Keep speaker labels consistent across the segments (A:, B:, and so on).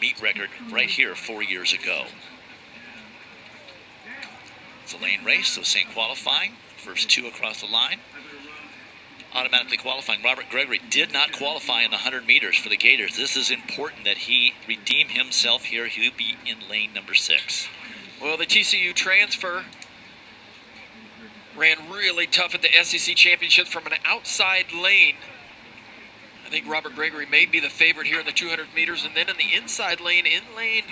A: meet record right here 4 years ago. It's a lane race, so same qualifying. First two across the line. Automatically qualifying. Robert Gregory did not qualify in the 100 meters for the Gators. This is important that he redeem himself here. He'll be in lane number 6.
B: Well, the TCU transfer ran really tough at the SEC Championship from an outside lane. I think Robert Gregory may be the favorite here in the 200 meters. And then in the inside lane, in lane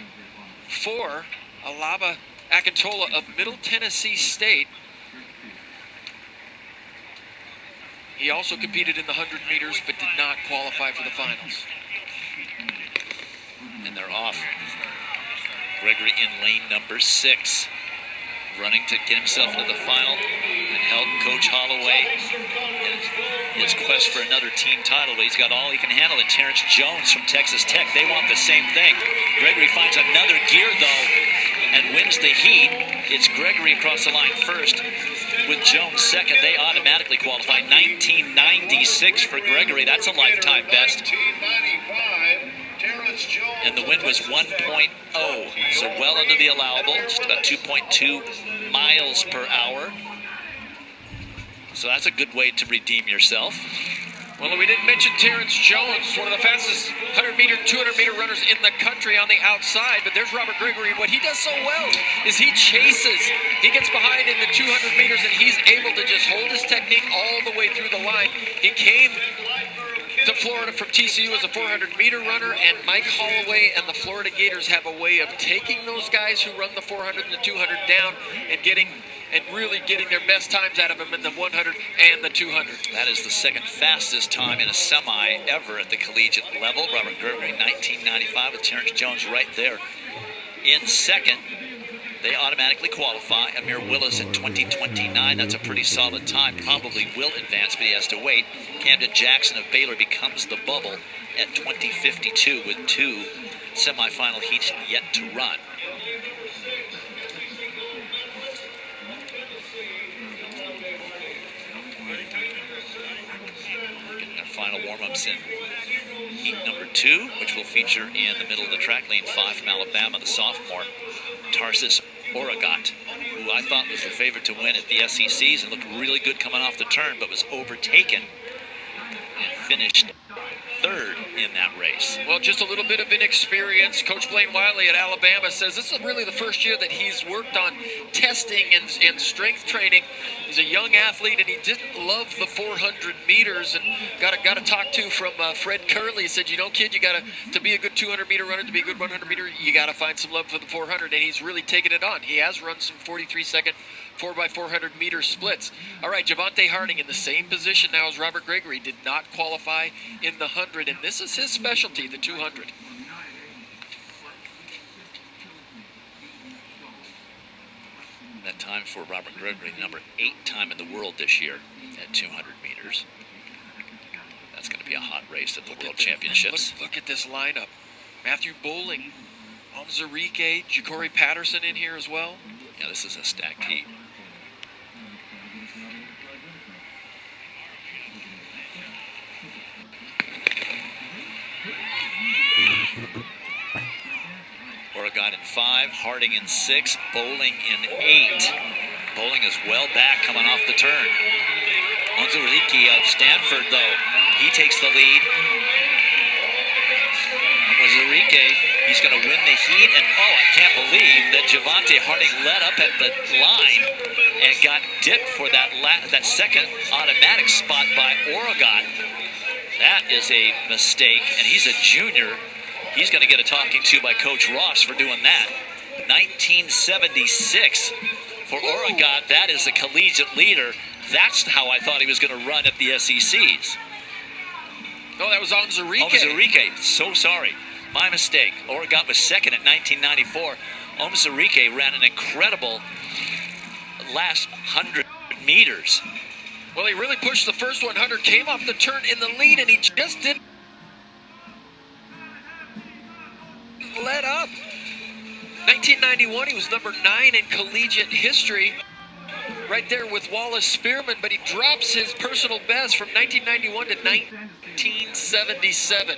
B: 4, Alaba Akintola of Middle Tennessee State. He also competed in the 100 meters, but did not qualify for the finals.
A: And they're off. Gregory in lane number 6. Running to get himself into the final and held Coach Holloway in his quest for another team title, but he's got all he can handle. And Terrence Jones from Texas Tech, they want the same thing. Gregory finds another gear, though, and wins the heat. It's Gregory across the line first, with Jones second. They automatically qualify. 1996 for Gregory. That's a lifetime best. And the wind was 1.0, so well under the allowable, just about 2.2 miles per hour. So that's a good way to redeem yourself.
B: Well, we didn't mention Terrence Jones, one of the fastest 100-meter, 200-meter runners in the country on the outside. But there's Robert Gregory. What he does so well is he chases. He gets behind in the 200 meters, and he's able to just hold his technique all the way through the line. He came to Florida from TCU as a 400-meter runner, and Mike Holloway and the Florida Gators have a way of taking those guys who run the 400 and the 200 down and really getting their best times out of them in the 100 and the 200.
A: That is the second fastest time in a semi ever at the collegiate level. Robert Gregory, 1995, with Terrence Jones right there in second. They automatically qualify. Amir Willis at 2029. That's a pretty solid time. Probably will advance, but he has to wait. Camden Jackson of Baylor becomes the bubble at 2052 with 2 semifinal heats yet to run. Getting their final warm-ups in heat number 2, which will feature in the middle of the track, lane 5 from Alabama, the sophomore Tarsis Oragot, who I thought was the favorite to win at the SECs and looked really good coming off the turn, but was overtaken and finished 3rd in that race.
B: Well, just a little bit of inexperience. Coach Blaine Wiley at Alabama says this is really the first year that he's worked on testing and strength training. He's a young athlete, and he didn't love the 400 meters. And got to talk to from Fred Curley. He said, you know, kid, you got to be a good 200-meter runner, to be a good 100-meter, you got to find some love for the 400. And he's really taken it on. He has run some 43-second 4x400 meter splits. All right, Javante Harding in the same position now as Robert Gregory. Did not qualify in the 100, and this is his specialty, the 200.
A: That time for Robert Gregory, number 8 time in the world this year at 200 meters. That's going to be a hot race at the World Championships.
B: Look at this lineup. Matthew Bowling, Omzarike, Ja'Cory Patterson in here as well.
A: Yeah, this is a stacked heat. Oragon in 5, Harding in 6, Bowling in 8. Bowling is well back coming off the turn. Onzarike of Stanford, though, he takes the lead. Onzarike, he's going to win the heat, and oh, I can't believe that Javante Harding led up at the line and got dipped for that second automatic spot by Oragon. That is a mistake, and he's a junior. He's going to get a talking to by Coach Ross for doing that. 1976 for Oragon. That is a collegiate leader. That's how I thought he was going to run at the SECs.
B: No, that was Onzarike.
A: Onzarike, so sorry. My mistake. Oragon was second at 1994. Onzarike ran an incredible last 100 meters.
B: Well, he really pushed the first 100, came off the turn in the lead, and he just didn't let up. 1991, he was number 9 in collegiate history, right there with Wallace Spearman, but he drops his personal best from 1991 to 1977.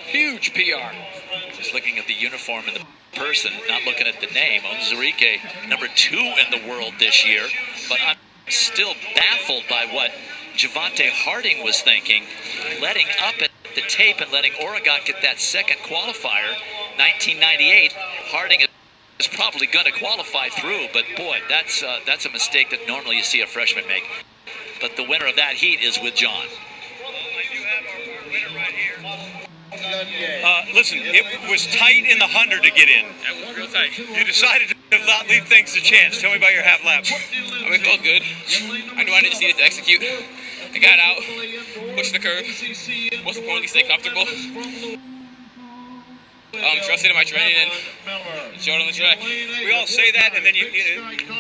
B: Huge PR.
A: Just looking at the uniform and the person, not looking at the name. Ozurike, number 2 in the world this year. But I'm still baffled by what Javante Harding was thinking, letting up at the tape and letting Oregon get that second qualifier. 1998, Harding is probably going to qualify through, but boy, that's a mistake that normally you see a freshman make. But the winner of that heat is with John.
C: Listen, it was tight in the 100 to get in.
D: That was real tight.
C: You decided to not leave things to chance. Tell me about your half lap.
D: I mean, it felt good. I knew I just needed to execute. I got out, pushed the curve. Most importantly, stay comfortable. Trusted in my training and showed on the track.
C: We all say that, and then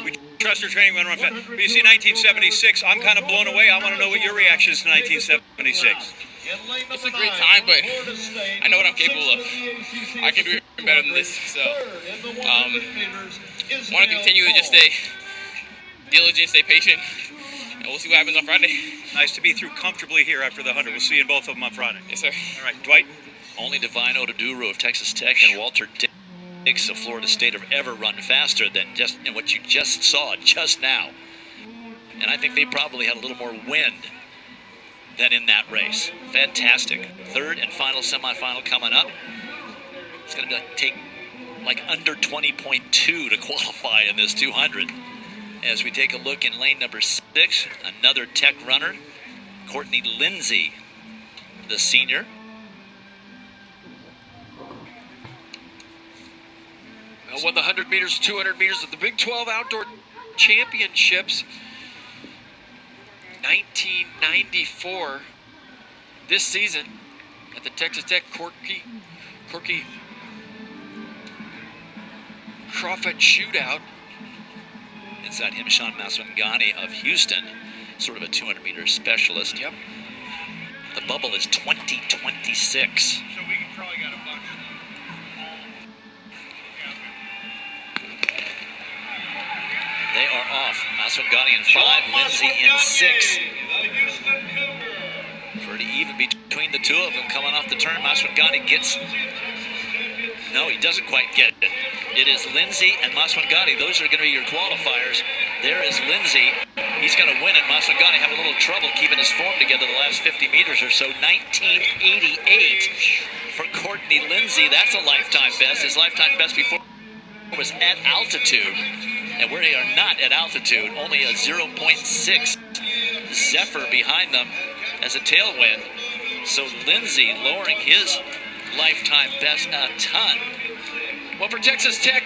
C: we trust our training when we run fast. But you see 1976, I'm kind of blown away. I want to know what your reaction is to 1976.
D: It's a great time, but I know what I'm capable of. I can do it better than this. So, want to continue to just stay diligent, stay patient, and we'll see what happens on Friday.
C: Nice to be through comfortably here after the 100. We'll see you in both of them on Friday.
D: Yes, sir.
C: All right, Dwight.
A: Only Divine Oduduru of Texas Tech and Walter Dix of Florida State have ever run faster than just what you just saw just now. And I think they probably had a little more wind than in that race. Fantastic. Third and final semifinal coming up. It's going to take like under 20.2 to qualify in this 200. As we take a look in lane number 6, another Tech runner, Courtney Lindsay, the senior.
B: Won the 100 meters, 200 meters at the Big 12 Outdoor Championships. 1994 this season at the Texas Tech Corky Crawford Shootout.
A: Inside him, Sean Maswangani of Houston, sort of a 200-meter specialist.
B: Yep.
A: The bubble is 2026.
C: So we probably got a bunch.
A: They are off. Maswangani in 5, Lindsay in 6. Pretty even between the two of them coming off the turn. Maswangani gets... No, he doesn't quite get it. It is Lindsay and Maswangani. Those are going to be your qualifiers. There is Lindsay. He's going to win it. Maswangani having a little trouble keeping his form together the last 50 meters or so. 1988 for Courtney Lindsay. That's a lifetime best. His lifetime best before was at altitude. And we are not at altitude. Only a 0.6 Zephyr behind them as a tailwind. So Lindsay lowering his lifetime best a ton.
B: Well, for Texas Tech,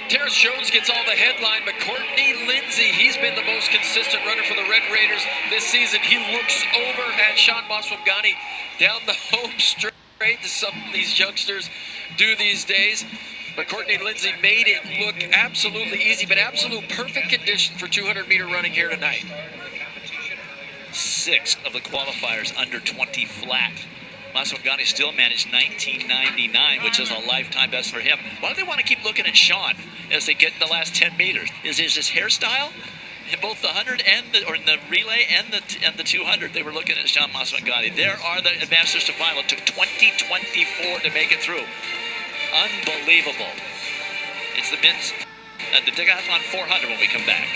B: Terrence Jones gets all the headline, but Courtney Lindsay, he's been the most consistent runner for the Red Raiders this season. He looks over at Sean Maswangani down the home straight that some of these youngsters do these days. But Courtney Lindsay made it look absolutely easy, but absolute perfect condition for 200-meter running here tonight.
A: 6 of the qualifiers under 20 flat. Maswangani still managed 1999, which is a lifetime best for him. Why do they want to keep looking at Sean as they get the last 10 meters? Is his hairstyle in both the 100 and in the relay and the 200? They were looking at Sean Maswangani. There are the advancers to final. It took 2024 to make it through. Unbelievable. It's the men's the decathlon 400 when we come back.